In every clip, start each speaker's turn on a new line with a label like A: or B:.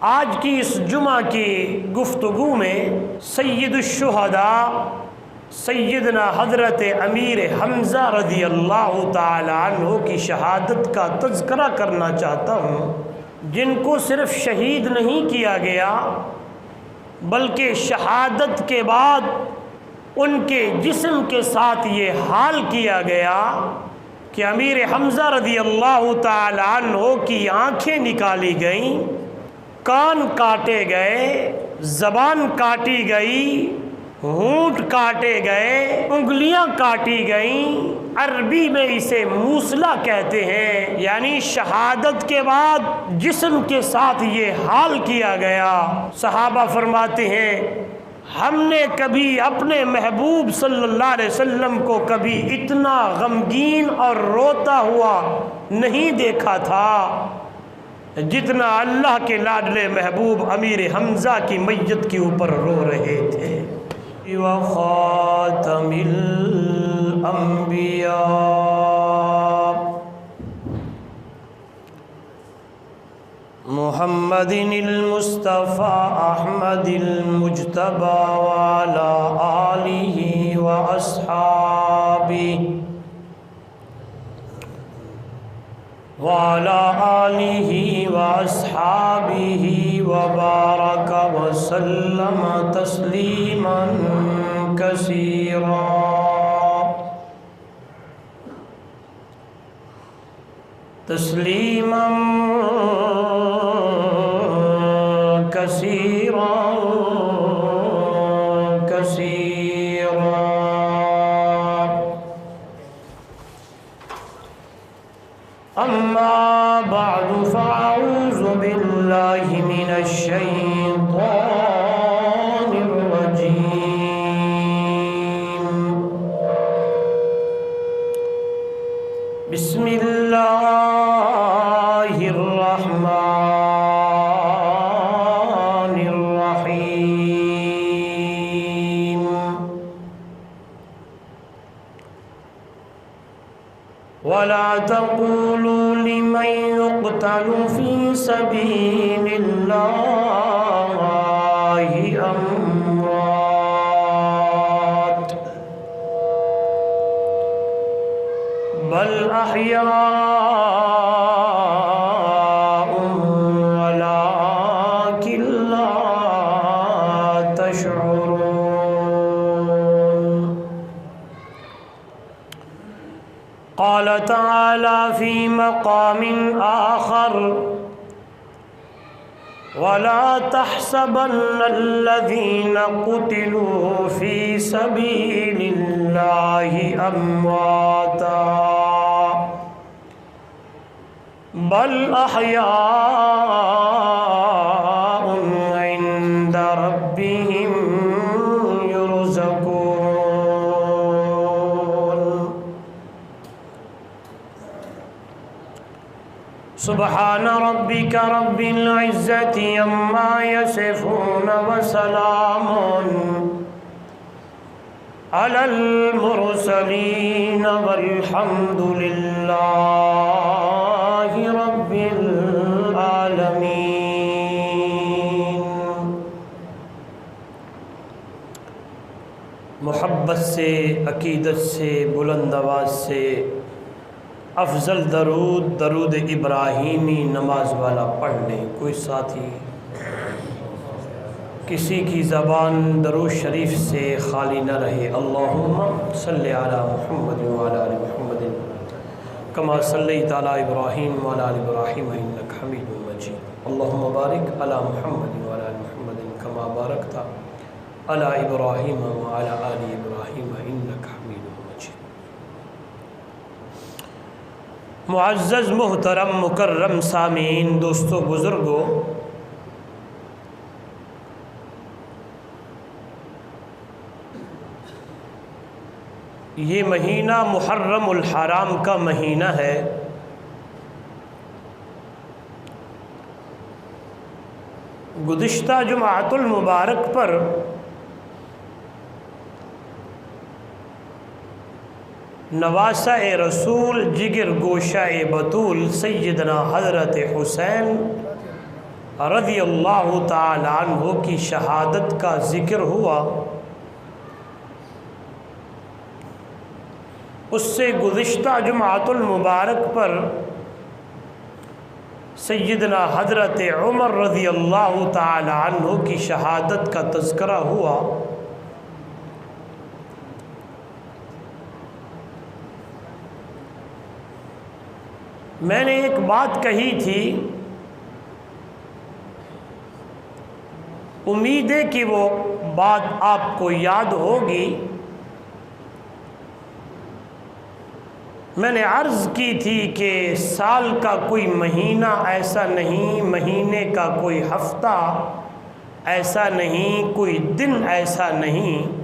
A: آج کی اس جمعہ کی گفتگو میں سید الشہداء سیدنا حضرت امیر حمزہ رضی اللہ تعالی عنہ کی شہادت کا تذکرہ کرنا چاہتا ہوں، جن کو صرف شہید نہیں کیا گیا بلکہ شہادت کے بعد ان کے جسم کے ساتھ یہ حال کیا گیا کہ امیر حمزہ رضی اللہ تعالی عنہ کی آنکھیں نکالی گئیں، کان کاٹے گئے، زبان کاٹی گئی، ہونٹ کاٹے گئے، انگلیاں کاٹی گئیں، عربی میں اسے موسلا کہتے ہیں، یعنی شہادت کے بعد جسم کے ساتھ یہ حال کیا گیا۔ صحابہ فرماتے ہیں ہم نے کبھی اپنے محبوب صلی اللہ علیہ وسلم کو کبھی اتنا غمگین اور روتا ہوا نہیں دیکھا تھا جتنا اللہ کے لاڈلے محبوب امیر حمزہ کی میت کے اوپر رو رہے تھے۔ وخاتم الانبیاء محمد المصطفى احمد المجتبى وعلى آلہ واصحابہ وبارك وسلم تسليما كثيرا۔ تسليما كثيرا كثيرا۔ أما بعد فأعوذ بالله من الشيطان الرجيم۔ بسم الله الرحمن الرحيم۔ ولا تقولوا لمن يقتل في سبيل الله أموات بل أحياء ولكن لا تشعرون۔ قال تعالى في مقام آخر ولا تحسبن الذين قتلوا في سبيل الله أمواتا بل أحياء عند ربهم يرزقون۔ سبحان ربك رب العزة عما يصفون وسلام على المرسلين والحمد لله رب العالمين۔ محبت سے، عقیدت سے، بلند آواز سے افضل درود درود ابراہیمی نماز والا پڑھ لیں۔ کوئی ساتھی کسی کی زبان درود شریف سے خالی نہ رہے۔ اللہم صلی علی محمد وعلی آل محمد کما صلیت علی ابراہیم وعلی آل ابراہیم انک حمید مجید۔ اللہم بارک علی محمد وعلی آل محمد کما بارکت علی ابراہیم وعلی آل ابراہیم انک حمید مجید۔ معزز محترم مکرم سامعین، دوستو بزرگو، یہ مہینہ محرم الحرام کا مہینہ ہے۔ گزشتہ جمعۃ المبارک پر نواسہ رسول جگر گوشہ بطول سیدنا حضرت حسین رضی اللہ تعالی عنہ کی شہادت کا ذکر ہوا، اس سے گزشتہ جمعۃ المبارک پر سیدنا حضرت عمر رضی اللہ تعالی عنہ کی شہادت کا تذکرہ ہوا۔ میں نے ایک بات کہی تھی، امید ہے کہ وہ بات آپ کو یاد ہوگی۔ میں نے عرض کی تھی کہ سال کا کوئی مہینہ ایسا نہیں، مہینے کا کوئی ہفتہ ایسا نہیں، کوئی دن ایسا نہیں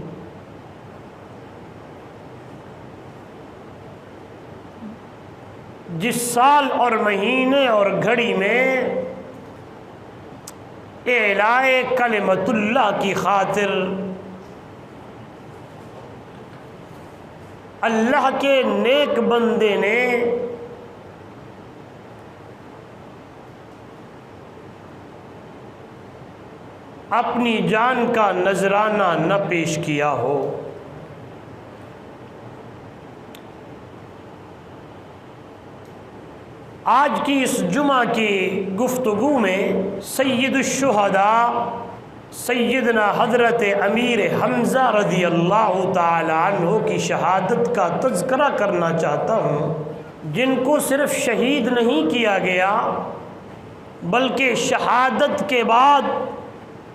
A: جس سال اور مہینے اور گھڑی میں اعلاء کلمت اللہ کی خاطر اللہ کے نیک بندے نے اپنی جان کا نذرانہ نہ پیش کیا ہو۔ آج کی اس جمعہ کی گفتگو میں سید الشہداء سیدنا حضرت امیر حمزہ رضی اللہ تعالی عنہ کی شہادت کا تذکرہ کرنا چاہتا ہوں، جن کو صرف شہید نہیں کیا گیا بلکہ شہادت کے بعد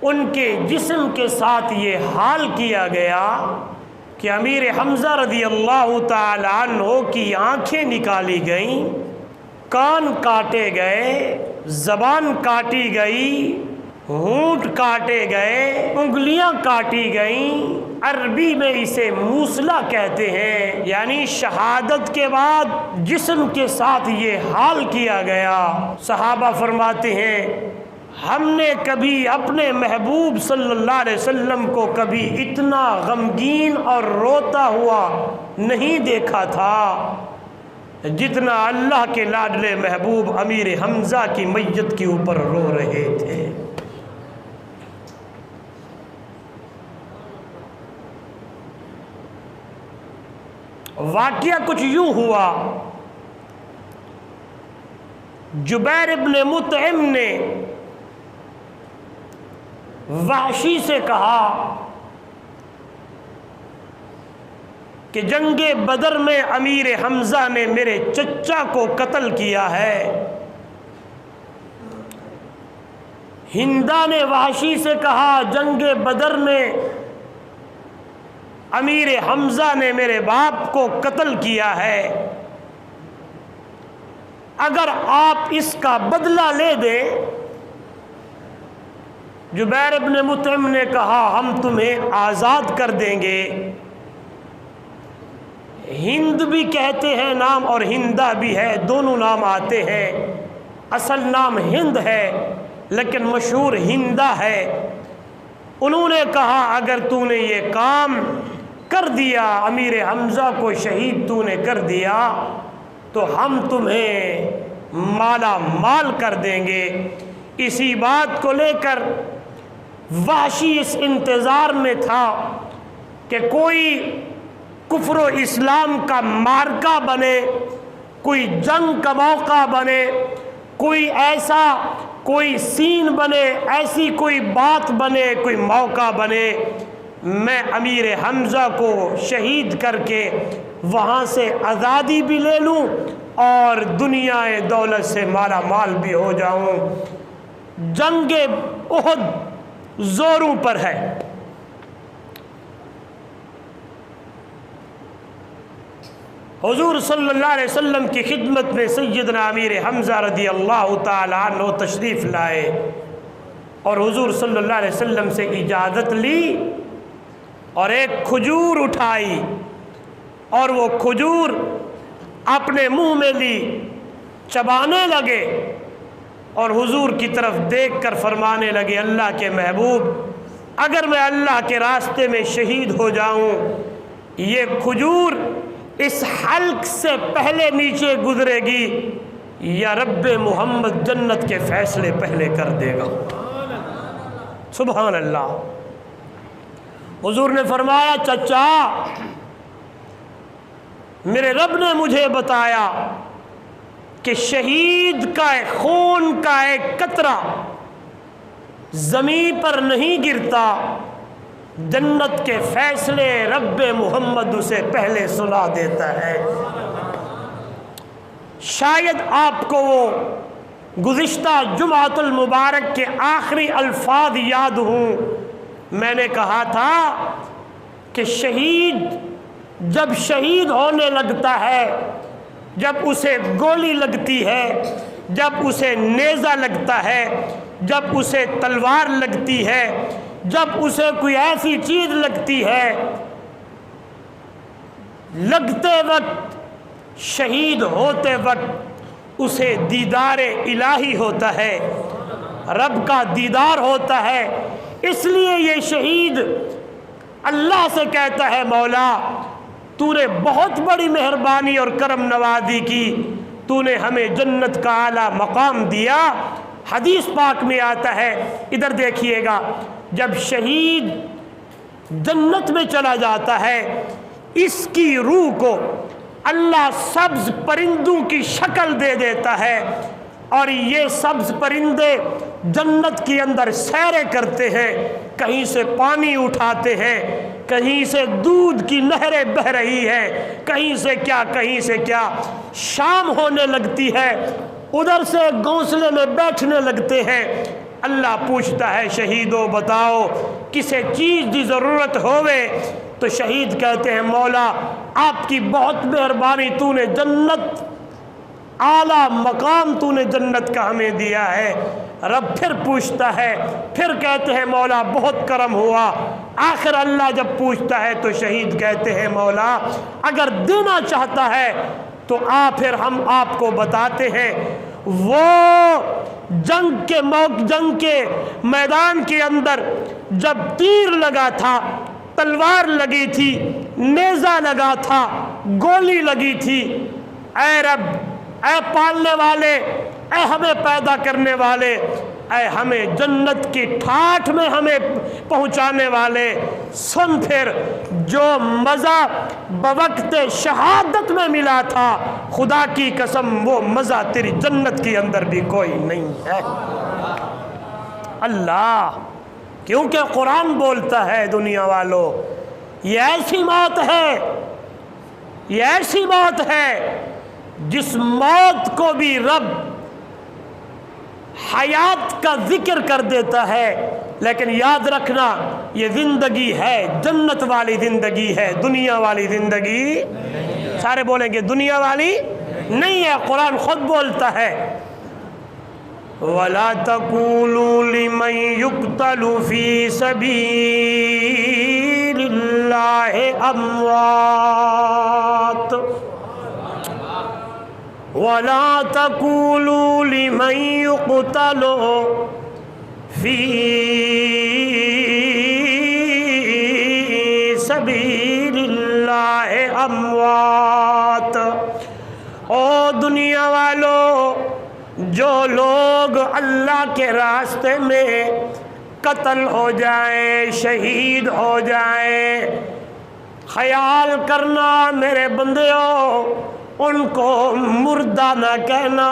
A: ان کے جسم کے ساتھ یہ حال کیا گیا کہ امیر حمزہ رضی اللہ تعالی عنہ کی آنکھیں نکالی گئیں، کان کاٹے گئے، زبان کاٹی گئی، ہونٹ کاٹے گئے، انگلیاں کاٹی گئیں۔ عربی میں اسے موصلہ کہتے ہیں، یعنی شہادت کے بعد جسم کے ساتھ یہ حال کیا گیا۔ صحابہ فرماتے ہیں ہم نے کبھی اپنے محبوب صلی اللہ علیہ وسلم کو کبھی اتنا غمگین اور روتا ہوا نہیں دیکھا تھا جتنا اللہ کے لاڈلے محبوب امیر حمزہ کی میت کے اوپر رو رہے تھے۔ واقعہ کچھ یوں ہوا، جبیر ابن مطعم نے وحشی سے کہا کہ جنگ بدر میں امیر حمزہ نے میرے چچا کو قتل کیا ہے۔ ہندا نے وحشی سے کہا جنگ بدر میں امیر حمزہ نے میرے باپ کو قتل کیا ہے، اگر آپ اس کا بدلہ لے دیں۔ جبیر ابن مطعم نے کہا ہم تمہیں آزاد کر دیں گے۔ ہند بھی کہتے ہیں نام اور ہندا بھی ہے، دونوں نام آتے ہیں، اصل نام ہند ہے لیکن مشہور ہندا ہے۔ انہوں نے کہا اگر تو نے یہ کام کر دیا، امیر حمزہ کو شہید تو نے کر دیا، تو ہم تمہیں مالا مال کر دیں گے۔ اسی بات کو لے کر وحشی اس انتظار میں تھا کہ کوئی کفر و اسلام کا مارکا بنے، کوئی جنگ کا موقع بنے، کوئی ایسا کوئی سین بنے، ایسی کوئی بات بنے، کوئی موقع بنے، میں امیر حمزہ کو شہید کر کے وہاں سے آزادی بھی لے لوں اور دنیا دولت سے مالا مال بھی ہو جاؤں۔ جنگ احد زوروں پر ہے۔ حضور صلی اللہ علیہ وسلم کی خدمت میں سیدنا امیر حمزہ رضی اللہ تعالی عنہ تشریف لائے اور حضور صلی اللہ علیہ وسلم سے اجازت لی اور ایک کھجور اٹھائی اور وہ کھجور اپنے منہ میں لی، چبانے لگے اور حضور کی طرف دیکھ کر فرمانے لگے اللہ کے محبوب اگر میں اللہ کے راستے میں شہید ہو جاؤں، یہ کھجور اس حلق سے پہلے نیچے گزرے گی یا رب محمد جنت کے فیصلے پہلے کر دے گا۔ سبحان اللہ۔ حضور نے فرمایا چچا میرے رب نے مجھے بتایا کہ شہید کا خون کا ایک قطرہ زمین پر نہیں گرتا، جنت کے فیصلے رب محمد اسے پہلے سنا دیتا ہے۔ شاید آپ کو وہ گزشتہ جمعۃ المبارک کے آخری الفاظ یاد ہوں، میں نے کہا تھا کہ شہید جب شہید ہونے لگتا ہے، جب اسے گولی لگتی ہے، جب اسے نیزہ لگتا ہے، جب اسے تلوار لگتی ہے، جب اسے کوئی ایسی چیز لگتی ہے، لگتے وقت شہید ہوتے وقت اسے دیدار الہی ہوتا ہے، رب کا دیدار ہوتا ہے۔ اس لیے یہ شہید اللہ سے کہتا ہے مولا تو نے بہت بڑی مہربانی اور کرم نوازی کی، تو نے ہمیں جنت کا اعلیٰ مقام دیا۔ حدیث پاک میں آتا ہے، ادھر دیکھیے گا، جب شہید جنت میں چلا جاتا ہے اس کی روح کو اللہ سبز پرندوں کی شکل دے دیتا ہے، اور یہ سبز پرندے جنت کے اندر سیریں کرتے ہیں، کہیں سے پانی اٹھاتے ہیں، کہیں سے دودھ کی نہریں بہہ رہی ہے، کہیں سے کیا شام ہونے لگتی ہے، ادھر سے گھونسلے میں بیٹھنے لگتے ہیں۔ اللہ پوچھتا ہے شہیدوں بتاؤ کسے چیز کی ضرورت ہوئے، تو شہید کہتے ہیں مولا آپ کی بہت مہربانی، تو نے جنت اعلیٰ مقام تو نے جنت کا ہمیں دیا ہے۔ رب پھر پوچھتا ہے، پھر کہتے ہیں مولا بہت کرم ہوا۔ آخر اللہ جب پوچھتا ہے تو شہید کہتے ہیں مولا اگر دینا چاہتا ہے تو پھر ہم آپ کو بتاتے ہیں، وہ جنگ کے میدان کے اندر جب تیر لگا تھا، تلوار لگی تھی، نیزہ لگا تھا، گولی لگی تھی، اے رب، اے پالنے والے، اے ہمیں پیدا کرنے والے، اے ہمیں جنت کی ٹھاٹھ میں ہمیں پہنچانے والے، سن پھر جو مزہ بوقت شہادت میں ملا تھا، خدا کی قسم وہ مزہ تیری جنت کے اندر بھی کوئی نہیں ہے۔ اللہ، کیونکہ قرآن بولتا ہے دنیا والوں، یہ ایسی موت ہے، یہ ایسی موت ہے جس موت کو بھی رب حیات کا ذکر کر دیتا ہے، لیکن یاد رکھنا یہ زندگی ہے جنت والی زندگی ہے، دنیا والی زندگی سارے بولیں گے دنیا والی نہیں ہے۔ قرآن خود بولتا ہے وَلَا تَقُولُوا لِمَن يُقْتَلُ فِي سَبِيلِ اللَّهِ أَمْوَاتٌ وَلَا تَقُولُوا لِمَن يُقْتَلُ فِي سَبِيلِ اللَّهِ أَمْوَاتٌ۔ او دنیا والو، جو لوگ اللہ کے راستے میں قتل ہو جائیں، شہید ہو جائیں، خیال کرنا میرے بندیوں ان کو مردہ نہ کہنا۔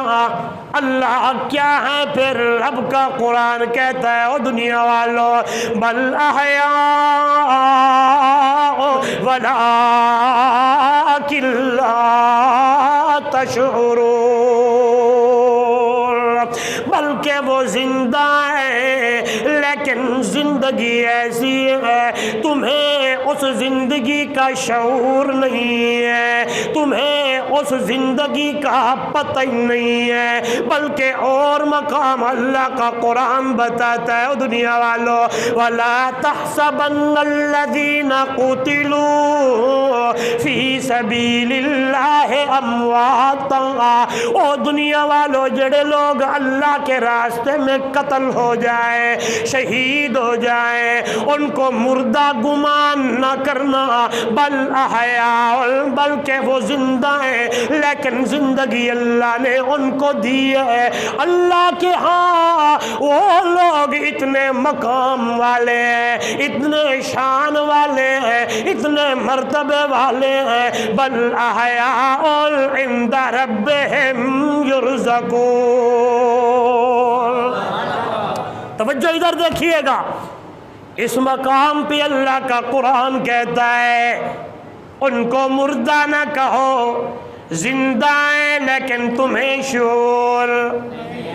A: اللہ کیا ہے پھر؟ رب کا قرآن کہتا ہے او دنیا والوں بل احیاء ولکن لا تشعرون، بلکہ وہ زندہ ہے لیکن زندگی ایسی ہے تمہیں اس زندگی کا شعور نہیں ہے، تمہیں اس زندگی کا پتہ ہی نہیں ہے۔ بلکہ اور مقام اللہ کا قرآن بتاتا ہے دنیا والوں وَلَا تَحْسَبَنَّ الَّذِينَ قُتِلُوا فِي سَبِيلِ اللَّهِ أَمْوَاتًا۔ او دنیا والوں جڑے لوگ اللہ کے راستے میں قتل ہو جائے، شہید ہو جائے، ان کو مردہ گمان نہ کرنا، بل احیاء، بلکہ وہ زندہ ہیں لیکن زندگی اللہ نے ان کو دی ہے۔ اللہ کے ہاں وہ لوگ اتنے مقام والے ہیں، اتنے شان والے ہیں، اتنے مرتبے والے ہیں، بل احیاء عند ربہم یرزقون۔ توجہ ادھر دیکھیے گا، اس مقام پہ اللہ کا قرآن کہتا ہے ان کو مردہ نہ کہو، زندہ ہیں لیکن تمہیں شعور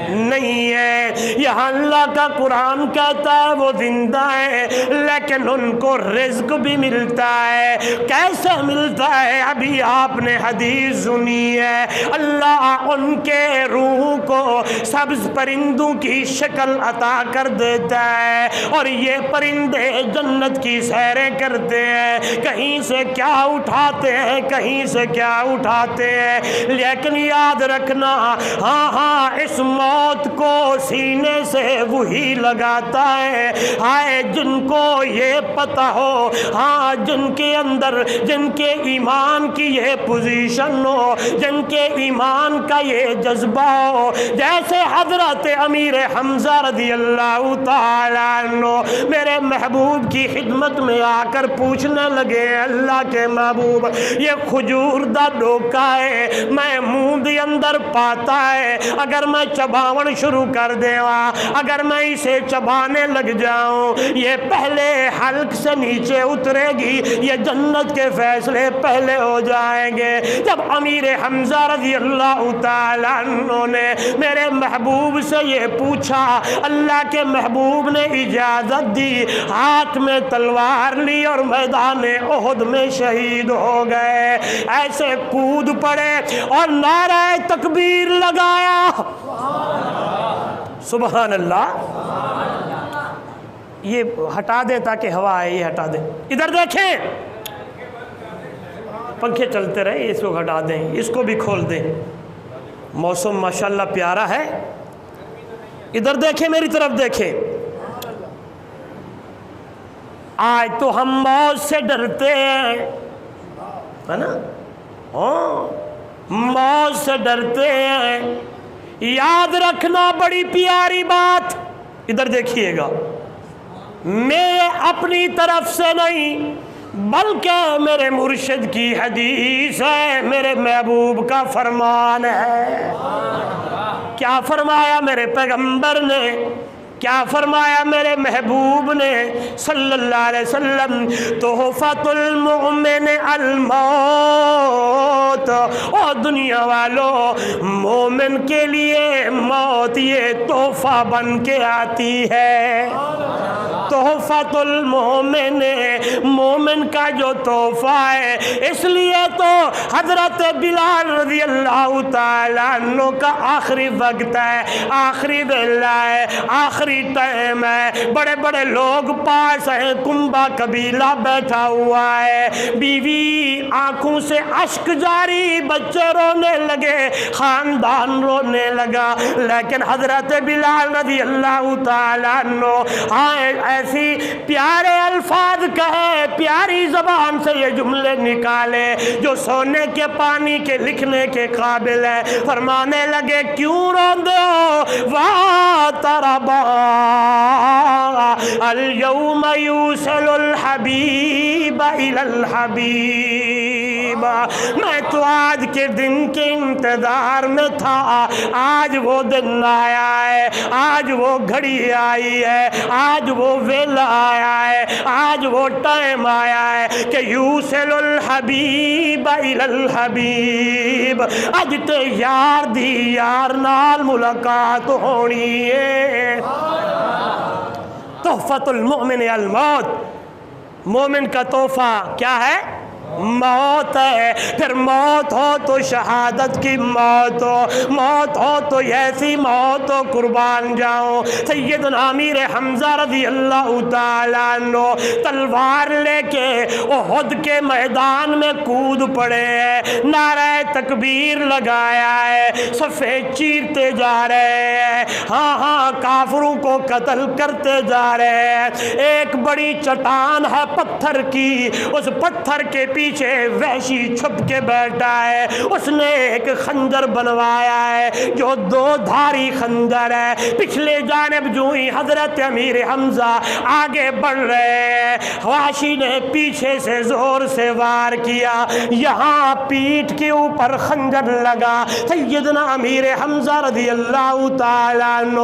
A: نہیں ہے۔ یہاں اللہ کا قرآن کہتا ہے وہ زندہ ہیں لیکن ان کو رزق بھی ملتا ہے۔ کیسے ملتا ہے؟ ابھی آپ نے حدیث سنی ہے، اللہ ان کے روح کو سبز پرندوں کی شکل عطا کر دیتا ہے، اور یہ پرندے جنت کی سیریں کرتے ہیں، کہیں سے کیا اٹھاتے ہیں، کہیں سے کیا اٹھاتے ہیں، لیکن یاد رکھنا، ہاں اس موت کو سینے سے وہی لگاتا ہے۔ ہائے جن کو یہ پتہ ہو، ہاں جن کے اندر، جن کے ایمان کی یہ پوزیشن ہو، جن کے ایمان کا یہ جذبہ ہو، جیسے حضرت امیر حمزہ رضی اللہ تعالیٰ عنہ میرے محبوب کی خدمت میں آ کر پوچھنے لگے، اللہ کے محبوب یہ کھجور دا ڈوکا ہے، میں منہ دے اندر پاتا ہے، اگر میں چباون شروع کر دیوا، اگر میں اسے چبانے لگ جاؤں، یہ پہلے حلق سے نیچے اترے گی، یہ جنت کے فیصلے پہلے ہو جائیں گے۔ جب امیر حمزہ رضی اللہ تعالیٰ عنہ نے میرے محبوب سے یہ پوچھا، اللہ کے محبوب نے اجازت دی، ہاتھ میں تلوار لی اور میدان احد میں شہید ہو گئے۔ ایسے کود پڑے اور نعرہ تکبیر لگایا، سبحان اللہ۔ یہ ہٹا دے تاکہ ہوا آئے، یہ ہٹا دے، ادھر دیکھیں، پنکھے چلتے رہے، اس کو ہٹا دیں، اس کو بھی کھول دیں، موسم ماشاءاللہ پیارا ہے۔ ادھر دیکھیں، میری طرف دیکھیں، آج تو ہم موت سے ڈرتے ہیں، ہے نا؟ ہاں موت سے ڈرتے ہیں۔ یاد رکھنا بڑی پیاری بات، ادھر دیکھیے گا، میں اپنی طرف سے نہیں بلکہ میرے مرشد کی حدیث ہے، میرے محبوب کا فرمان ہے۔ کیا فرمایا میرے پیغمبر نے، کیا فرمایا میرے محبوب نے صلی اللہ علیہ وسلم؟ تحفۃ المؤمن الموت، اور دنیا والوں مومن کے لیے موت یہ تحفہ بن کے آتی ہے۔ تحفۃ المومن، مومن کا جو تحفہ ہے، اس لیے تو حضرت بلال رضی اللہ تعالیٰ عنہ کا آخری وقت ہے، آخری ویلا ہے، آخری ٹائم ہے، بڑے بڑے لوگ پاس ہیں، کنبا قبیلہ بیٹھا ہوا ہے، بیوی آنکھوں سے اشک جاری، بچے رونے لگے، خاندان رونے لگا، لیکن حضرت بلال رضی اللہ تعالیٰ عنہ ایسی پیارے الفاظ کہے، پیاری زبان سے یہ جملے نکالے جو سونے کے پانی کے لکھنے کے قابل ہے۔ فرمانے لگے، کیوں روندے ہو؟ وَاعْتَرَبَا الْيَوْمَ يُوصَلُ الْحَبِيبَ إِلَى الْحَبِيبِ، میں تو آج کے دن کے انتظار میں تھا، آج وہ دن آیا ہے، آج وہ گھڑی آئی ہے، آج وہ ویلا آیا ہے، آج وہ ٹائم آیا ہے کہ یوصل الحبیب الی الحبیب، اج تے یار دی یار نال ملاقات ہونی ہے۔ تحفۃ المؤمن الموت، مومن کا تحفہ کیا ہے؟ موت ہے، پھر موت ہو تو شہادت کی موت ہو تو ایسی موت ہو قربان جاؤں۔ سیدنا امیر حمزہ رضی اللہ تعالیٰ عنہ تلوار لے کے احد کے میدان میں کود پڑے ہیں، نعرہ تکبیر لگایا ہے، صفے چیرتے جا رہے ہیں، ہاں کافروں کو قتل کرتے جا رہے ہیں۔ ایک بڑی چٹان ہے پتھر کی، اس پتھر کے پیچھے وحشی چھپ کے بیٹھا ہے، اس نے ایک خنجر بنوایا ہے جو 2 دھاری خنجر ہے۔ پچھلے جانب جو ہی حضرت امیر حمزہ آگے بڑھ رہے ہیں، وحشی نے پیچھے سے زور سے وار کیا، یہاں پیٹھ کے اوپر خنجر لگا، سیدنا امیر حمزہ رضی اللہ تعالیٰ عنہ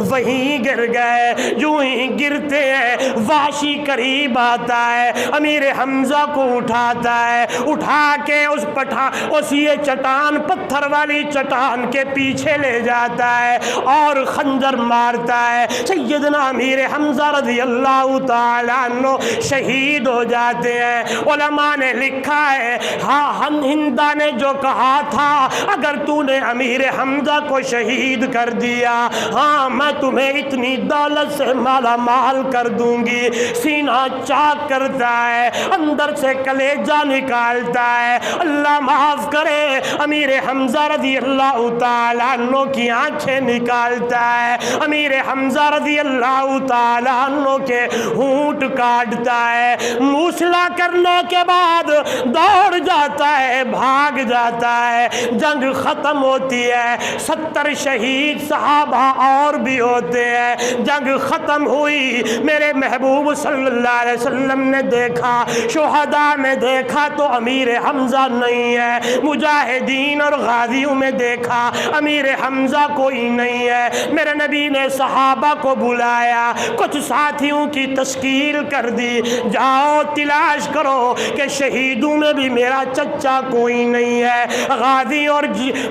A: وہیں گر گئے۔ جو ہی گرتے ہیں وحشی قریب آتا ہے، امیر حمزہ کو اٹھاتا ہے، اٹھا کے اس یہ چٹان، پتھر والی چٹان کے پیچھے لے جاتا ہے اور خنجر مارتا ہے۔ سیدنا امیر حمزہ رضی اللہ تعالیٰ عنہ شہید ہو جاتے ہیں۔ علماء نے لکھا ہے، ہاں ہندا نے جو کہا تھا اگر تو نے امیر حمزہ کو شہید کر دیا، ہاں میں تمہیں اتنی دولت سے مالا مال کر دوں گی، سینہ چاک کرتا ہے، اندر سے کلیجہ نکالتا ہے۔ اللہ معاف کرے، امیر حمزہ رضی اللہ تعالیٰ عنہ کی آنکھیں نکالتا ہے، امیر حمزہ رضی اللہ تعالیٰ عنہ کے ہونٹ کاٹتا ہے، موسلا کرنے کے بعد دوڑ جاتا ہے، بھاگ جاتا ہے۔ جنگ ختم ہوتی ہے، 70 شہید صحابہ اور بھی ہوتے ہیں۔ جنگ ختم ہوئی، میرے محبوب صلی اللہ علیہ وسلم نے دیکھا، شہداء میں دیکھا تو امیر حمزہ نہیں ہے، مجاہدین اور غازیوں میں دیکھا امیر حمزہ کوئی نہیں ہے۔ میرے نبی نے صحابہ کو بلایا، کچھ ساتھیوں کی تشکیل کر دی، جاؤ تلاش کرو کہ شہیدوں میں بھی میرا چچا کوئی نہیں ہے، غازی اور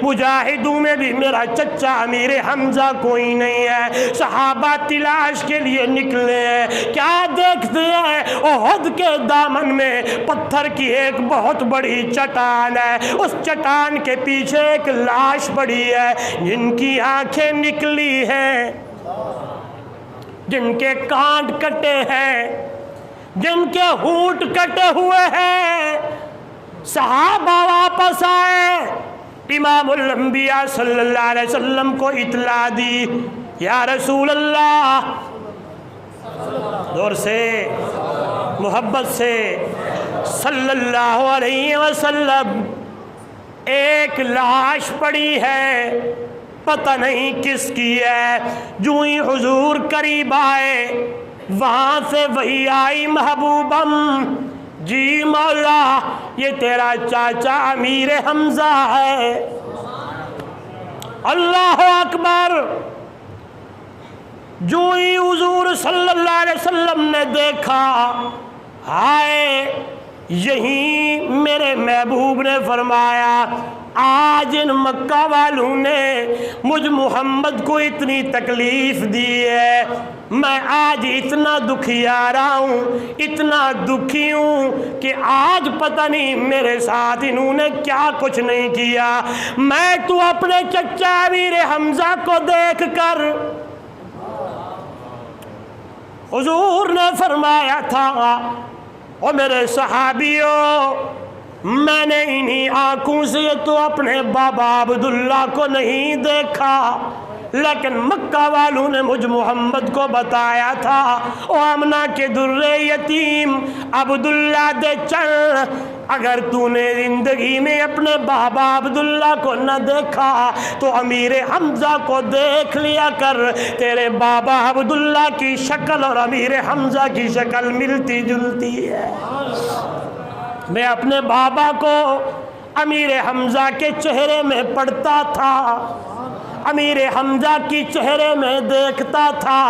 A: مجاہدوں میں بھی میرا چچا امیر حمزہ کوئی نہیں ہے۔ صحابہ تلاش کے لیے نکلے ہیں، کیا دیکھتے ہیں؟ احد کے دامن میں پتھر کی ایک بہت بڑی چٹان ہے، اس چٹان کے پیچھے ایک لاش پڑی ہے، جن کی آنکھیں نکلی ہیں، جن کے کانٹ کٹے ہیں، جن کے ہونٹ کٹے ہوئے ہیں۔ صحابہ واپس آئے، امام الانبیاء صلی اللہ علیہ وسلم کو اطلاع دی، یا رسول اللہ، دور سے محبت سے، صلی اللہ علیہ وسلم، ایک لاش پڑی ہے، پتہ نہیں کس کی ہے۔ جو ہی حضور قریب آئے، وہاں سے وہی آئی محبوبم، جی مولا یہ تیرا چاچا امیر حمزہ ہے۔ اللہ اکبر۔ جو ہی حضور صلی اللہ علیہ وسلم نے دیکھا، ہائے، یہیں میرے محبوب نے فرمایا، آج ان مکہ والوں نے مجھ محمد کو اتنی تکلیف دی ہے، میں آج اتنا دکھیارا ہوں، اتنا دکھی ہوں کہ آج پتہ نہیں میرے ساتھ انہوں نے کیا کچھ نہیں کیا۔ میں تو اپنے چچا امیر حمزہ کو دیکھ کر، حضور نے فرمایا تھا، او میرے صحابیوں، میں نے انہی آنکھوں سے تو اپنے بابا عبداللہ کو نہیں دیکھا، لیکن مکہ والوں نے مجھ محمد کو بتایا تھا، او آمنہ کے در یتیم عبداللہ دے چن، اگر تو نے زندگی میں اپنے بابا عبداللہ کو نہ دیکھا تو امیر حمزہ کو دیکھ لیا کر، تیرے بابا عبداللہ کی شکل اور امیر حمزہ کی شکل ملتی جلتی ہے۔ میں اپنے بابا کو امیر حمزہ کے چہرے میں پڑھتا تھا، امیر حمزہ کی چہرے میں دیکھتا تھا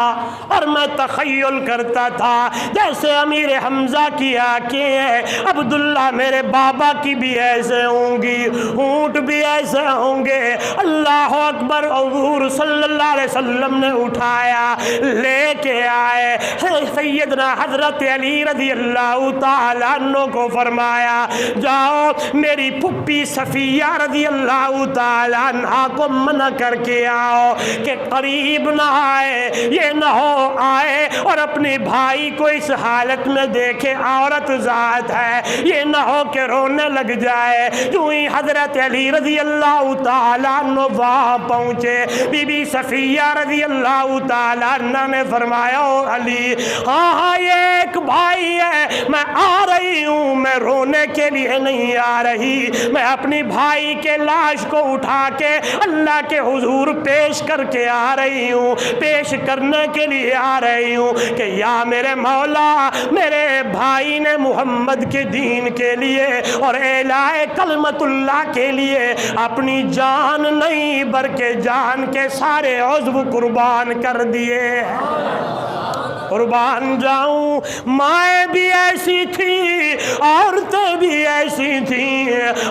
A: اور میں تخیل کرتا تھا جیسے امیر حمزہ کی آنکھیں ہیں عبداللہ میرے بابا کی بھی ایسے ہوں گی، اونٹ بھی ایسے ہوں گے۔ اللہ اکبر، حضور صلی اللہ علیہ وسلم نے اٹھایا، لے کے آئے سیدنا حضرت علی رضی اللہ تعالیٰ عنہ کو، فرمایا جاؤ میری پھپھی صفیہ رضی اللہ تعالیٰ عنہ کو منع کر کے آؤ کہ قریب نہ آئے، یہ نہ ہو آئے اور اپنے بھائی کو اس حالت میں دیکھے، عورت ذات ہے، یہ نہ ہو کہ رونے لگ جائے۔ جو ہی حضرت علی رضی اللہ تعالیٰ عنہ وہاں پہنچے، بی بی صفیہ رضی اللہ تعالیٰ عنہ نے فرمایا او علی، ہاں یہ ایک بھائی ہے، میں آ رہی ہوں، میں رونے کے لیے نہیں آ رہی، میں اپنی بھائی کے لاش کو اٹھا کے اللہ کے حضور پیش کر کے آ رہی ہوں، پیش کرنے کے لیے آ رہی ہوں کہ یا میرے مولا، میرے بھائی نے محمد کے دین کے لیے اور اعلاء کلمت اللہ کے لیے اپنی جان نہیں بلکہ جان کے سارے عضو قربان کر دیے، قربان جاؤں۔ مائیں بھی ایسی تھی، عورتیں بھی ایسی تھیں،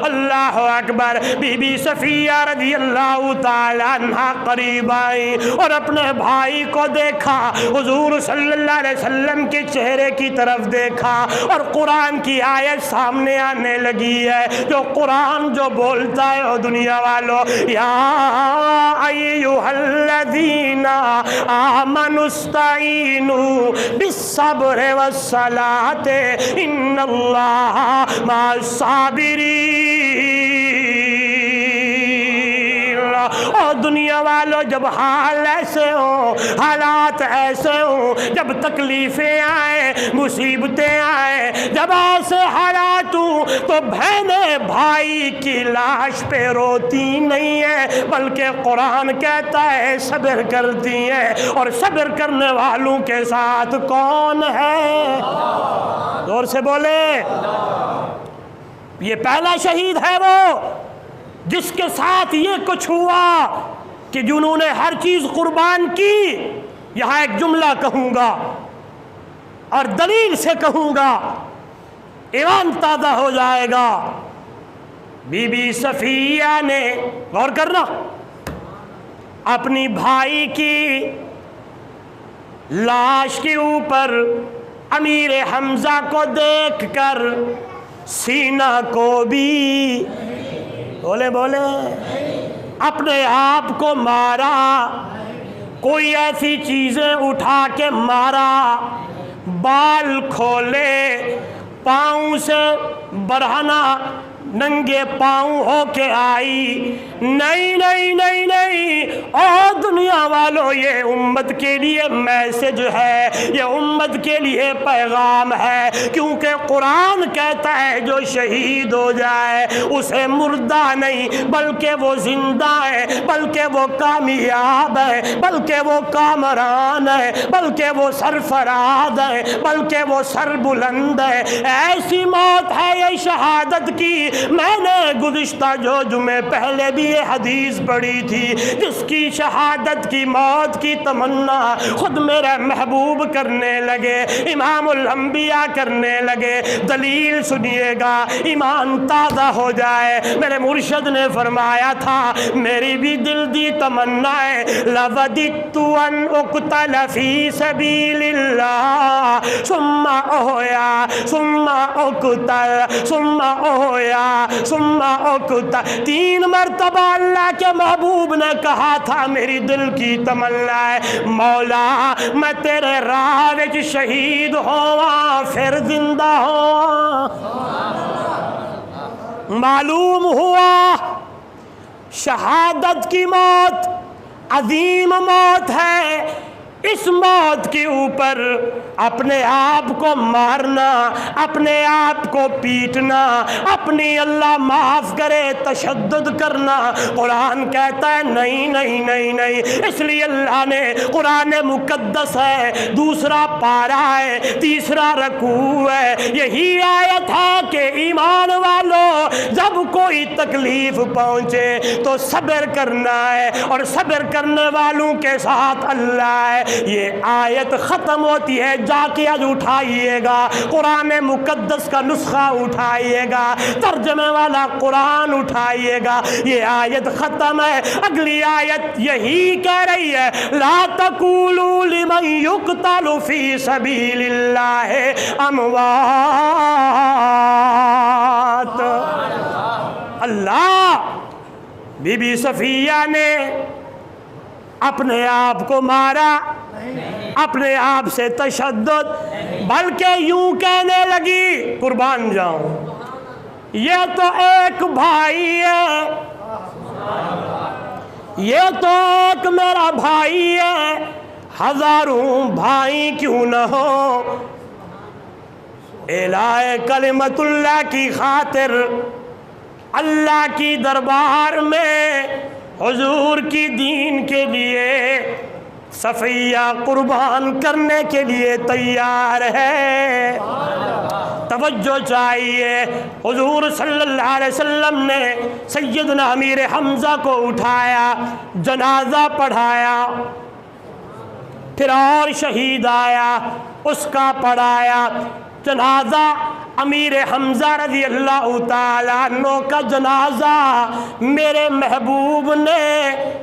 A: اللہ اکبر۔ بی بی صفیہ رضی اللہ تعالیٰ عنہ قریب آئی اور اپنے بھائی کو دیکھا، حضور صلی اللہ علیہ وسلم کے چہرے کی طرف دیکھا اور قرآن کی آیت سامنے آنے لگی ہے، جو قرآن جو بولتا ہے او دنیا والوں، یا ایھا الذین آمنوا استعینوا بالصبر والصلاۃ ان اللہ مع الصابرین۔ اور دنیا والوں، جب حال ایسے ہوں، حالات ایسے ہوں، جب تکلیفیں آئیں، مصیبتیں آئیں، جب ایسے حالات ہوں تو بہنیں بھائی کی لاش پہ روتی نہیں ہیں بلکہ قرآن کہتا ہے صبر کرتی ہیں، اور صبر کرنے والوں کے ساتھ کون ہے؟ زور سے بولے۔ یہ پہلا شہید ہے وہ جس کے ساتھ یہ کچھ ہوا کہ جنہوں نے ہر چیز قربان کی۔ یہاں ایک جملہ کہوں گا اور دلیل سے کہوں گا، ایمان تازہ ہو جائے گا۔ بی بی صفیہ نے، غور کرنا، اپنی بھائی کی لاش کے اوپر امیر حمزہ کو دیکھ کر سینہ کو بھی، بولے بولے، اپنے آپ کو مارا، کوئی ایسی چیزیں اٹھا کے مارا، بال کھولے، پاؤں سے برہنہ ننگے پاؤں ہو کے آئی۔ نہیں نہیں نہیں نہیں، اور دنیا والوں، یہ امت کے لیے میسج ہے، یہ امت کے لیے پیغام ہے، کیونکہ قرآن کہتا ہے جو شہید ہو جائے اسے مردہ نہیں بلکہ وہ زندہ ہے، بلکہ وہ کامیاب ہے، بلکہ وہ کامران ہے، بلکہ وہ سرفراز ہے، بلکہ وہ سربلند ہے۔ ایسی موت ہے یہ شہادت کی۔ میں نے گزشتہ جو جمعے پہلے بھی یہ حدیث پڑھی تھی، جس کی شہادت کی موت کی تمنا خود میرے محبوب کرنے لگے، امام الانبیاء کرنے لگے۔ دلیل سنیے گا، ایمان تازہ ہو جائے۔ میرے مرشد نے فرمایا تھا، میری بھی دل دی تمنا ہے، لَوَدِدْتُ أَنْ أُقْتَلَ فِي سَبِيلِ اللَّهِ ثُمَّ أُحْيَا ثُمَّ أُقْتَلَ ثُمَّ أُحْيَا ثُمَّ أُقْتَلَ۔ 3 مرتبہ اللہ کے محبوب نے کہا تھا، میری دل کی تمنا ہے مولا میں تیرے راہ وچ شہید ہوا پھر زندہ ہوا۔ معلوم ہوا شہادت کی موت عظیم موت ہے، اس موت کے اوپر اپنے آپ کو مارنا، اپنے آپ کو پیٹنا، اپنی اللہ معاف کرے تشدد کرنا، قرآن کہتا ہے نہیں نہیں نہیں نہیں۔ اس لیے اللہ نے قرآن مقدس ہے، دوسرا پارہ ہے، تیسرا رکوع ہے، یہی آیت ہے کہ ایمان والوں جب کوئی تکلیف پہنچے تو صبر کرنا ہے، اور صبر کرنے والوں کے ساتھ اللہ ہے۔ یہ آیت ختم ہوتی ہے، جا کے آج اٹھائیے گا قرآن مقدس کا نسخہ، اٹھائیے گا ترجمے والا قرآن، اٹھائیے گا، یہ آیت ختم ہے۔ اگلی آیت یہی کہہ رہی ہے لا تقولوا لمن يقتل في سبيل الله اموات۔ اللہ بی بی صفیہ نے اپنے آپ کو مارا، اپنے آپ سے تشدد، بلکہ یوں کہنے لگی قربان جاؤں یہ تو ایک بھائی ہے، یہ تو ایک میرا بھائی ہے، ہزاروں بھائی کیوں نہ ہو، اعلاء کلمت اللہ کی خاطر اللہ کی دربار میں حضور کی دین کے لیے صفیہ قربان کرنے کے لیے تیار ہے۔ توجہ چاہیے، حضور صلی اللہ علیہ وسلم نے سیدنا امیر حمزہ کو اٹھایا، جنازہ پڑھایا، پھر اور شہید آیا اس کا پڑھایا، جنازہ امیر حمزہ رضی اللہ تعالیٰ عنہ کا جنازہ میرے محبوب نے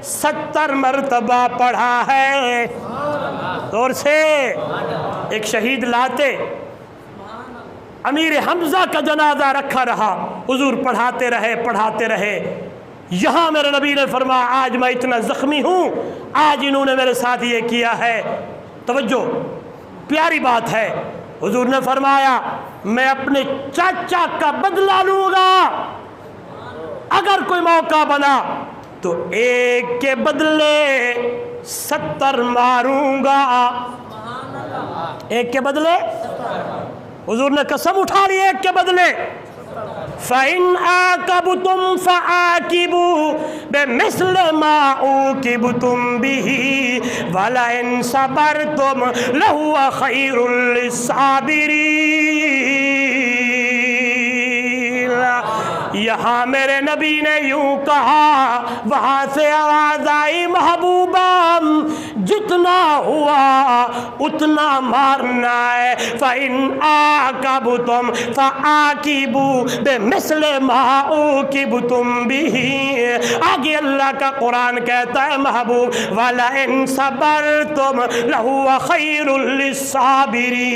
A: 70 مرتبہ پڑھا ہے۔ دور سے ایک شہید لاتے، امیر حمزہ کا جنازہ رکھا رہا، حضور پڑھاتے رہے۔ یہاں میرے نبی نے فرمایا آج میں اتنا زخمی ہوں، آج انہوں نے میرے ساتھ یہ کیا ہے۔ توجہ، پیاری بات ہے۔ حضور نے فرمایا میں اپنے چاچا کا بدلہ لوں گا، اگر کوئی موقع بنا تو ایک کے بدلے 70 ماروں گا، ایک کے بدلے، حضور نے قسم اٹھا لی ایک کے بدلے۔ فَإِنْ عَاقَبْتُمْ فَعَاقِبُوا بِمِثْلِ مَا عُوقِبْتُمْ بِهِ وَلَئِنْ صَبَرْتُمْ لَهُوَ خَيْرٌ لِلصَّابِرِينَ۔ یہاں میرے نبی نے یوں کہا، وہاں سے آواز آئی محبوبہ جتنا ہوا اتنا مارنا ہے۔ فَإِنْ عَاقَبْتُمْ فَعَاقِبُوا بِمِثْلِ مَا عُوقِبْتُمْ بِهِ۔ آگے اللہ کا قرآن کہتا ہے محبوب وَلَئِنْ صَبَرْتُمْ لَهُوَ خَيْرٌ لِلصَّابِرِينَ۔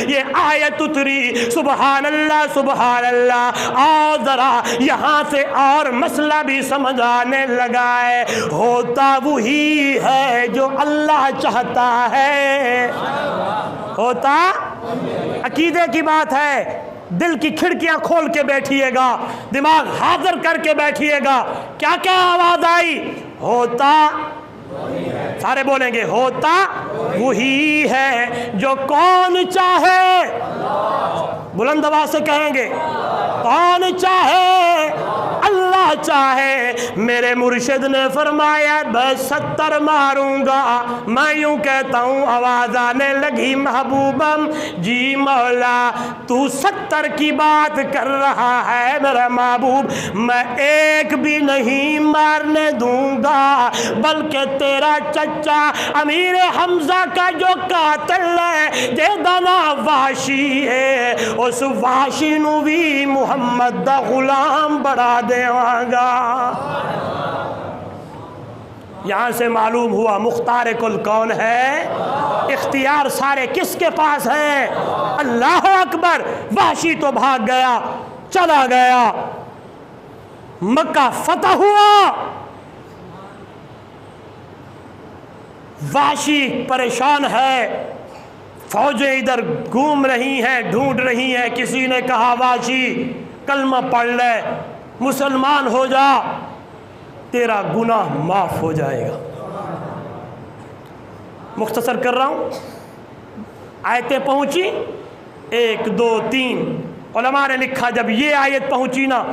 A: یہ آیت اتری، سبحان اللہ سبحان اللہ۔ اور ذرا یہاں سے اور مسئلہ بھی سمجھ آنے لگا ہے، ہوتا وہی ہے جو اللہ چاہتا ہے، ہوتا عقیدے کی بات ہے۔ دل کی کھڑکیاں کھول کے بیٹھیے گا، دماغ حاضر کر کے بیٹھیے گا۔ کیا کیا آواز آئی؟ ہوتا، سارے بولیں گے ہوتا وہی ہے جو کون چاہے، بلند آواز سے کہیں گے کون چاہے، اللہ چاہے۔ میرے مرشد نے فرمایا میں 70 ماروں گا۔ میں یوں کہتا ہوں، آواز آنے لگی محبوبم جی مولا تو 70 کی بات کر رہا ہے میرا محبوب، میں ایک بھی نہیں مارنے دوں گا، بلکہ تیرا چچا امیر حمزہ کا جو قاتل ہے جیدنا واشی ہے، اس واشی نو بھی محمد دا غلام بڑھا دیواں گا۔ یہاں سے معلوم ہوا مختار کل کون ہے، اختیار سارے کس کے پاس ہے؟ اللہ اکبر۔ واشی تو بھاگ گیا، چلا گیا، مکہ فتح ہوا، واشی پریشان ہے، فوجیں ادھر گھوم رہی ہیں، ڈھونڈ رہی ہیں۔ کسی نے کہا واشی کلمہ پڑھ لے، مسلمان ہو جا، تیرا گناہ معاف ہو جائے گا۔ مختصر کر رہا ہوں. آیتیں پہنچی 1 2 3. علماء نے لکھا جب یہ آیت پہنچی نا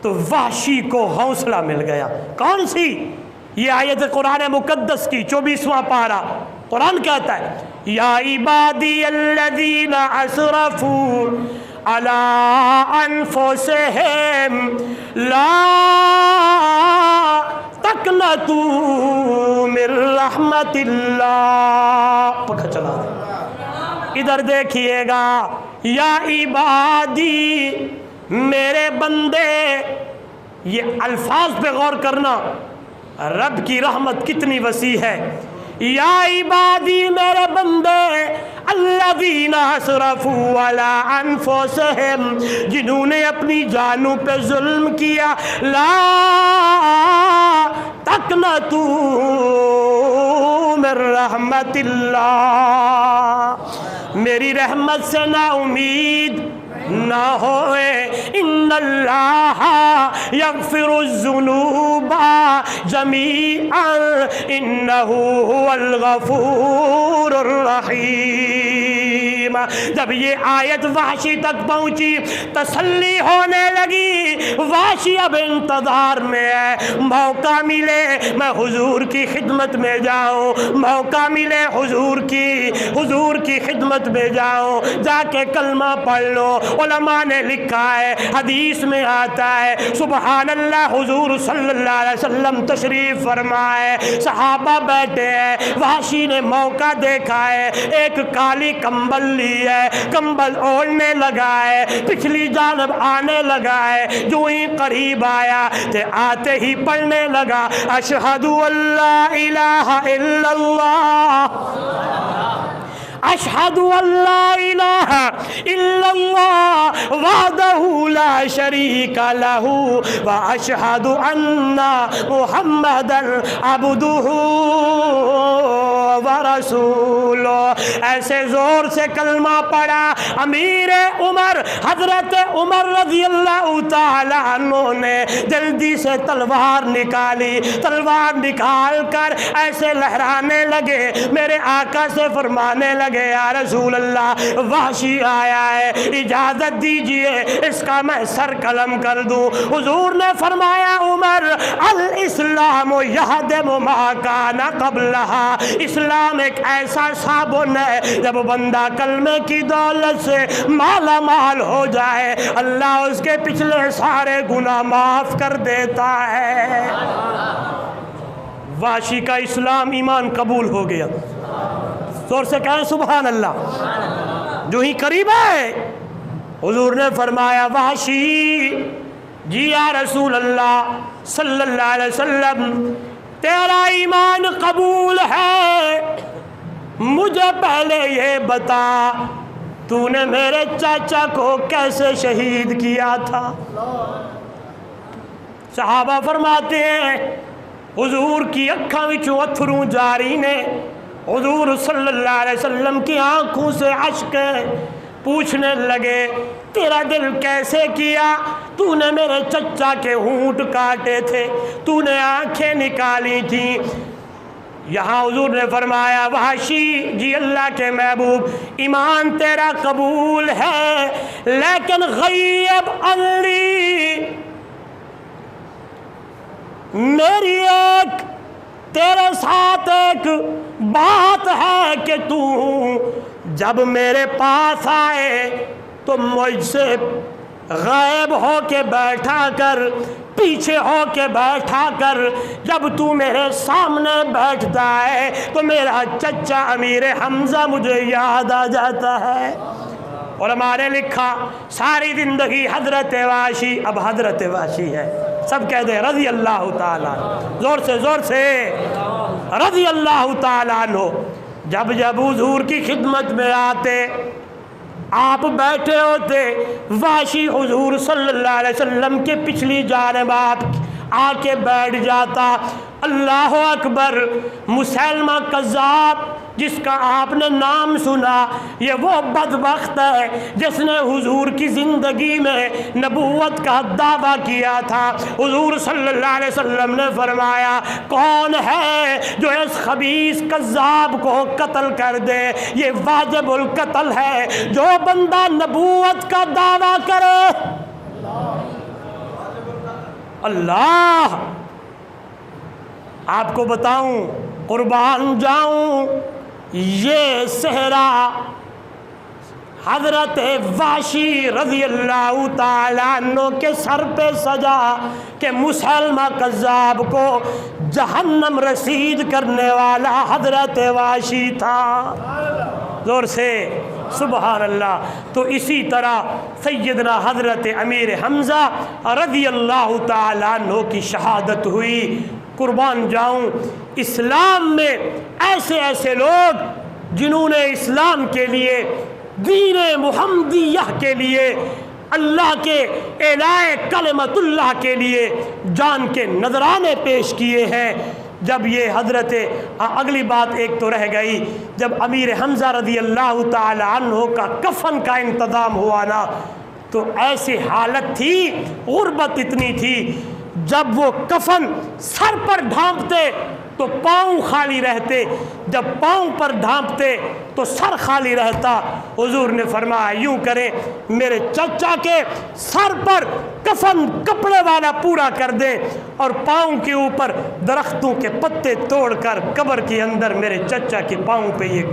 A: تو وحشی کو حوصلہ مل گیا. کون سی؟ یہ آیت قرآن مقدس کی 24واں پارہ. قرآن کہتا ہے یا عبادی الذین اسرفوا علی انفسہم لا تقنطوا من رحمت اللہ. پکا چلا دے. ادھر دیکھیے گا یا عبادی میرے بندے. یہ الفاظ پہ غور کرنا. رب کی رحمت کتنی وسیع ہے. یا عبادی میرے بندے الذین اسرفوا علی انفسہم جنہوں نے اپنی جانوں پہ ظلم کیا. لا تقنطوا من رحمت اللہ میری رحمت سے نا امید نہ ہوئے. ان اللہ یغفر الذنوب جمیعا انہ هو الغفور الرحیم. جب یہ آیت وحشی تک پہنچی تسلی ہونے لگی. وحشی اب انتظار میں ہے. موقع ملے میں حضور کی خدمت میں جاؤں. موقع ملے حضور کی خدمت میں جاؤں. جا کے کلمہ پڑھ لو. علماء نے لکھا ہے حدیث میں آتا ہے سبحان اللہ حضور صلی اللہ علیہ وسلم تشریف فرمائے. صحابہ بیٹھے ہیں. وحشی نے موقع دیکھا ہے. ایک کالی کمبل لی ہے. کمبل اوڑھنے لگا ہے. پچھلی جانب آنے لگا ہے. جو ہی قریب آیا تے آتے ہی پڑھنے لگا اشہد ان لا الہ الا اللہ اشہد ان لا الہ الا اللہ وحدہ لا شریک لہ واشہد ان محمدا عبدہ ورسولہ. ایسے زور سے کلمہ پڑھا. امیر عمر حضرت عمر رضی اللہ تعالی عنہ نے جلدی سے تلوار نکالی. تلوار نکال کر ایسے لہرانے لگے. میرے آقا سے فرمانے لگے یا رسول اللہ وحشی آیا ہے اجازت دیجئے اس کا میں سر قلم کر دوں. حضور نے فرمایا عمر الاسلام یہدم ما کان قبلہا. اسلام ایک ایسا صابن ہے جب بندہ کلمے کی دولت سے مالا مال ہو جائے اللہ اس کے پچھلے سارے گناہ معاف کر دیتا ہے. وحشی کا اسلام ایمان قبول ہو گیا. زور سے کہیں سبحان اللہ. جو ہی قریب ہے حضور نے فرمایا وحشی جی یا رسول اللہ صلی اللہ علیہ وسلم تیرا ایمان قبول ہے. مجھے پہلے یہ بتا تو نے میرے چاچا کو کیسے شہید کیا تھا. صحابہ فرماتے ہیں حضور کی اکھاں وچوں اتھروں جاری نے. حضور صلی اللہ علیہ وسلم کی آنکھوں سے اشک پوچھنے لگے تیرا دل کیسے کیا. تو نے میرے چچا کے ہونٹ کاٹے تھے. تو نے آنکھیں نکالی تھیں. یہاں حضور نے فرمایا وحشی جی اللہ کے محبوب ایمان تیرا قبول ہے لیکن غیب عنی میری ایک تیرے ساتھ ایک بات ہے کہ تو جب میرے پاس آئے تو مجھ سے غائب ہو کے بیٹھا کر پیچھے ہو کے بیٹھا کر. جب تو میرے سامنے بیٹھتا ہے تو میرا چچا امیر حمزہ مجھے یاد آ جاتا ہے. علماء نے لکھا ساری زندگی حضرت وحشی اب حضرت وحشی ہے. سب کہہ دیں رضی اللہ تعالیٰ زور سے رضی اللہ تعالیٰ عنہ. جب حضور کی خدمت میں آتے آپ بیٹھے ہوتے وحشی حضور صلی اللہ علیہ وسلم کے پچھلی جانب آپ آ کے بیٹھ جاتا. اللہ اکبر. مسیلمہ کذاب جس کا آپ نے نام سنا یہ وہ بدبخت ہے جس نے حضور کی زندگی میں نبوت کا دعویٰ کیا تھا۔ حضور صلی اللہ علیہ وسلم نے فرمایا کون ہے جو اس خبیث کذاب کو قتل کر دے؟ یہ واجب القتل ہے جو بندہ نبوت کا دعویٰ کرے۔ اللہ، آپ کو بتاؤں، قربان جاؤں، یہ صحرا حضرت واشی رضی اللہ تعالیٰ عنہ کے سر پہ سجا کہ مسلمہ کذاب کو جہنم رسید کرنے والا حضرت واشی تھا۔ زور سے سبحان اللہ۔ تو اسی طرح سیدنا حضرت امیر حمزہ رضی اللہ تعالیٰ عنہ کی شہادت ہوئی۔ قربان جاؤں، اسلام میں ایسے ایسے لوگ جنہوں نے اسلام کے لیے، دین محمدیہ کے لیے، اللہ کے اعلاء کلمت اللہ کے لیے جان کے نذرانے پیش کیے ہیں۔ جب یہ حضرت اگلی بات ایک تو رہ گئی، جب امیر حمزہ رضی اللہ تعالی عنہ کا کفن کا انتظام ہوا نا، تو ایسی حالت تھی، غربت اتنی تھی، جب وہ کفن سر پر ڈھانپتے تو پاؤں خالی رہتے، جب پاؤں پر ڈھانپتے تو سر خالی رہتا۔ حضور نے فرمایا یوں کریں، میرے چچا کے سر پر کفن کپڑے والا پورا کر دیں اور پاؤں کے اوپر درختوں کے پتے توڑ کر قبر کے اندر میرے چچا کے پاؤں پہ یہ۔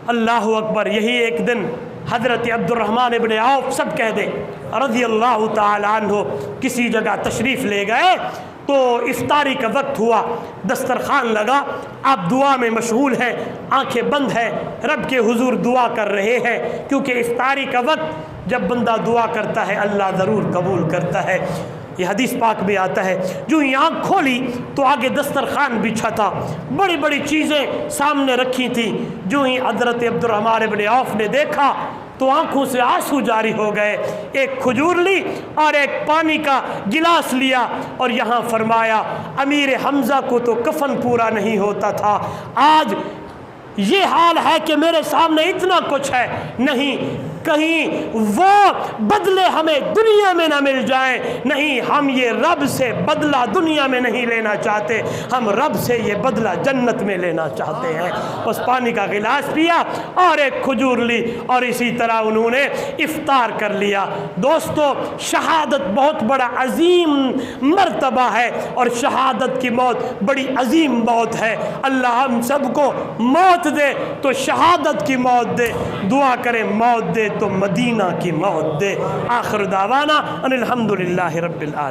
A: اللہ اکبر۔ یہی ایک دن حضرت عبد الرحمن ابن عوف سب کہہ دے رضی اللہ تعالی عنہ کسی جگہ تشریف لے گئے تو افطاری کا وقت ہوا، دسترخوان لگا، آپ دعا میں مشغول ہیں، آنکھیں بند ہیں، رب کے حضور دعا کر رہے ہیں، کیونکہ افطاری کا وقت جب بندہ دعا کرتا ہے اللہ ضرور قبول کرتا ہے۔ یہ حدیث پاک میں آتا ہے، جو ہی آنکھ کھولی تو آگے دسترخوان بچھا تھا، بڑی بڑی چیزیں سامنے رکھی تھیں۔ جو ہی حضرت عبد الرحمن ابن عوف نے دیکھا تو آنکھوں سے آنسو جاری ہو گئے، ایک کھجور لی اور ایک پانی کا گلاس لیا اور یہاں فرمایا امیر حمزہ کو تو کفن پورا نہیں ہوتا تھا، آج یہ حال ہے کہ میرے سامنے اتنا کچھ ہے، نہیں کہیں وہ بدلے ہمیں دنیا میں نہ مل جائیں، نہیں ہم یہ رب سے بدلہ دنیا میں نہیں لینا چاہتے، ہم رب سے یہ بدلہ جنت میں لینا چاہتے ہیں۔ اس پانی کا گلاس پیا اور ایک کھجور لی اور اسی طرح انہوں نے افطار کر لیا۔ دوستو، شہادت بہت بڑا عظیم مرتبہ ہے اور شہادت کی موت بڑی عظیم موت ہے۔ اللہ ہم سب کو موت دے تو شہادت کی موت دے، دعا کریں موت دے تو مدینہ کی موت دے۔ آخر دعوانا ان الحمدللہ رب العالمین۔